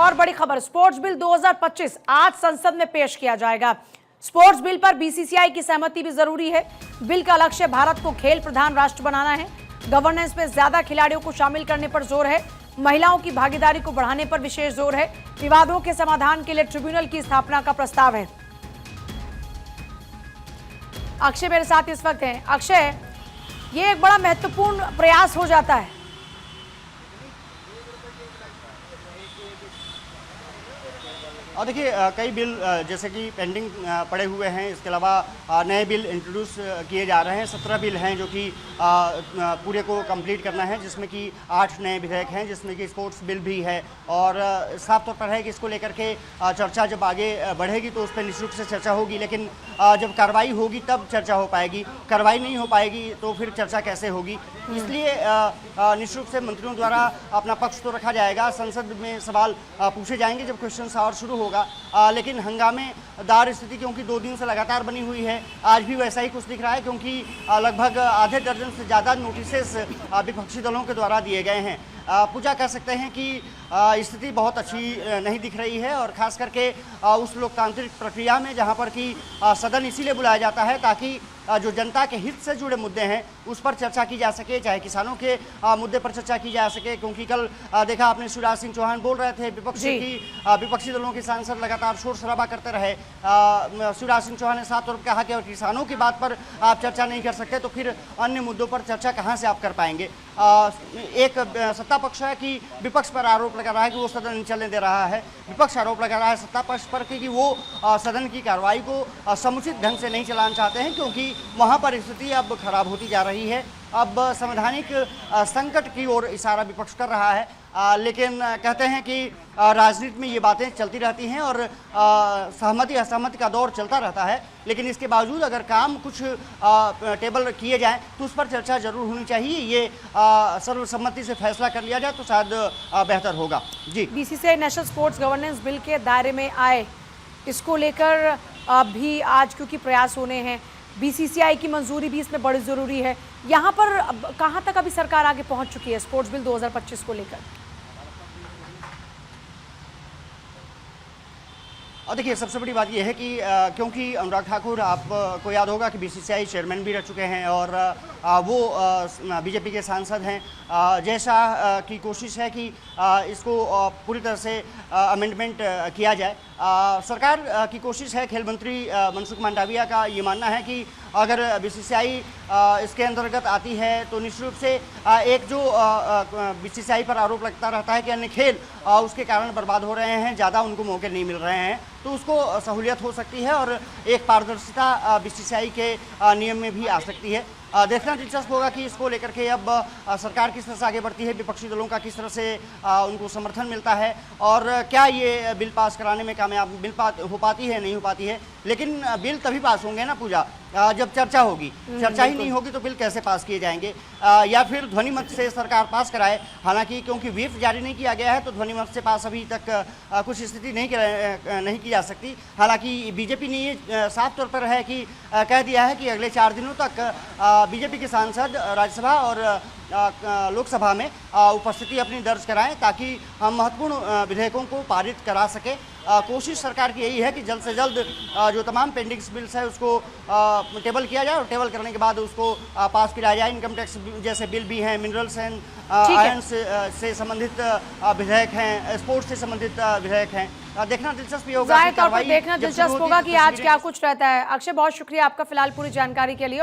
और बड़ी खबर, स्पोर्ट्स बिल 2025 आज संसद में पेश किया जाएगा। स्पोर्ट्स बिल पर बीसीसीआई की सहमति भी जरूरी है। बिल का लक्ष्य भारत को खेल प्रधान राष्ट्र बनाना है। गवर्नेंस में ज्यादा खिलाड़ियों को शामिल करने पर जोर है। महिलाओं की भागीदारी को बढ़ाने पर विशेष जोर है। विवादों के समाधान के लिए ट्रिब्यूनल की स्थापना का प्रस्ताव है। अक्षय मेरे साथ इस वक्त हैं। अक्षय, ये एक बड़ा महत्वपूर्ण प्रयास हो जाता है। और देखिए, कई बिल जैसे कि पेंडिंग पड़े हुए हैं, इसके अलावा नए बिल इंट्रोड्यूस किए जा रहे हैं। 17 बिल हैं जो कि पूरे को कंप्लीट करना है, जिसमें कि 8 नए विधेयक हैं, जिसमें कि स्पोर्ट्स बिल भी है। और साफ तौर पर है कि इसको लेकर के चर्चा जब आगे बढ़ेगी तो उस पर निश्चित रूप से चर्चा होगी, लेकिन जब कार्रवाई होगी तब चर्चा हो पाएगी। कार्रवाई नहीं हो पाएगी तो फिर चर्चा कैसे होगी। इसलिए निश्चित रूप से मंत्रियों द्वारा अपना पक्ष तो रखा जाएगा, संसद में सवाल पूछे जाएंगे जब क्वेश्चन आवर शुरू होगा। लेकिन हंगामेदार स्थिति क्योंकि 2 दिन से लगातार बनी हुई है, आज भी वैसा ही कुछ दिख रहा है, क्योंकि लगभग आधे दर्जन से ज़्यादा नोटिसेस विपक्षी दलों के द्वारा दिए गए हैं। पूजा कह सकते हैं कि स्थिति बहुत अच्छी नहीं दिख रही है, और ख़ास करके उस लोकतांत्रिक प्रक्रिया में जहां पर कि सदन इसीलिए बुलाया जाता है ताकि जो जनता के हित से जुड़े मुद्दे हैं उस पर चर्चा की जा सके, चाहे किसानों के मुद्दे पर चर्चा की जा सके। क्योंकि कल देखा आपने, शिवराज सिंह चौहान बोल रहे थे, विपक्षी दलों के सांसद लगातार शोर शराबा करते रहे। शिवराज सिंह चौहान ने साफ तौर पर कहा कि अगर किसानों की बात पर आप चर्चा नहीं कर सकते तो फिर अन्य मुद्दों पर चर्चा कहाँ से आप कर पाएंगे। एक सत्ता पक्ष है कि विपक्ष पर आरोप लगा रहा है कि वो सदन नहीं चलने दे रहा है, विपक्ष आरोप लगा रहा है सत्ता पक्ष पर कि वो सदन की कार्रवाई को समुचित ढंग से नहीं चलाना चाहते हैं, क्योंकि वहाँ पर स्थिति अब खराब होती जा रही है। अब संवैधानिक संकट की ओर इशारा विपक्ष कर रहा है। लेकिन कहते हैं कि राजनीति में ये बातें चलती रहती हैं और सहमति असहमति का दौर चलता रहता है। लेकिन इसके बावजूद अगर काम कुछ टेबल किए जाएं तो उस पर चर्चा जरूर होनी चाहिए। ये सर्वसम्मति से फैसला कर लिया जाए तो शायद बेहतर होगा। जी, BCCI national sports governance bill के दायरे में आए, इसको लेकर भी आज क्योंकि प्रयास होने हैं, बीसीसीआई की मंजूरी भी इसमें बड़ी जरूरी है। यहाँ पर कहाँ तक अभी सरकार आगे पहुँच चुकी है स्पोर्ट्स बिल 2025 को लेकर? और देखिए, सबसे बड़ी बात यह है कि क्योंकि अनुराग ठाकुर, आपको याद होगा कि बीसीसीआई चेयरमैन भी रह चुके हैं और वो बीजेपी के सांसद हैं। जय शाह की कोशिश है कि इसको पूरी तरह से अमेंडमेंट किया जाए। सरकार की कोशिश है, खेल मंत्री मनसुख मांडविया का ये मानना है कि अगर बीसीसीआई इसके अंतर्गत आती है तो निश्चित रूप से एक जो बीसीसीआई पर आरोप लगता रहता है कि अन्य खेल उसके कारण बर्बाद हो रहे हैं, ज़्यादा उनको मौके नहीं मिल रहे हैं, तो उसको सहूलियत हो सकती है और एक पारदर्शिता बीसीसीआई के नियम में भी आ सकती है। देखना दिलचस्प होगा कि इसको लेकर के अब सरकार किस तरह से आगे बढ़ती है, विपक्षी दलों का किस तरह से उनको समर्थन मिलता है, और क्या ये बिल पास कराने में कामयाब हो पाती है, नहीं हो पाती है। लेकिन बिल तभी पास होंगे ना पूजा, जब चर्चा होगी। चर्चा ही नहीं होगी तो बिल कैसे पास किए जाएंगे? या फिर ध्वनि मत से सरकार पास कराए। हालांकि क्योंकि व्हिप जारी नहीं किया गया है तो ध्वनि मत से पास अभी तक कुछ स्थिति नहीं की जा सकती। हालांकि बीजेपी ने ये साफ तौर पर है कि कह दिया है कि अगले 4 दिनों तक बीजेपी के सांसद राज्यसभा और लोकसभा में उपस्थिति अपनी दर्ज कराएं ताकि हम महत्वपूर्ण विधेयकों को पारित करा सके। कोशिश सरकार की यही है कि जल्द से जल्द जो तमाम पेंडिंग बिल्स है उसको टेबल किया जाए और टेबल करने के बाद उसको पास किया जाए। इनकम टैक्स जैसे बिल भी हैं, मिनरल्स एंड आयरन से संबंधित विधेयक हैं, स्पोर्ट्स से संबंधित विधेयक हैं। देखना दिलचस्प होगा, देखना दिलचस्प होगा कि आज क्या कुछ रहता है। अक्षय, बहुत शुक्रिया आपका फिलहाल पूरी जानकारी के लिए।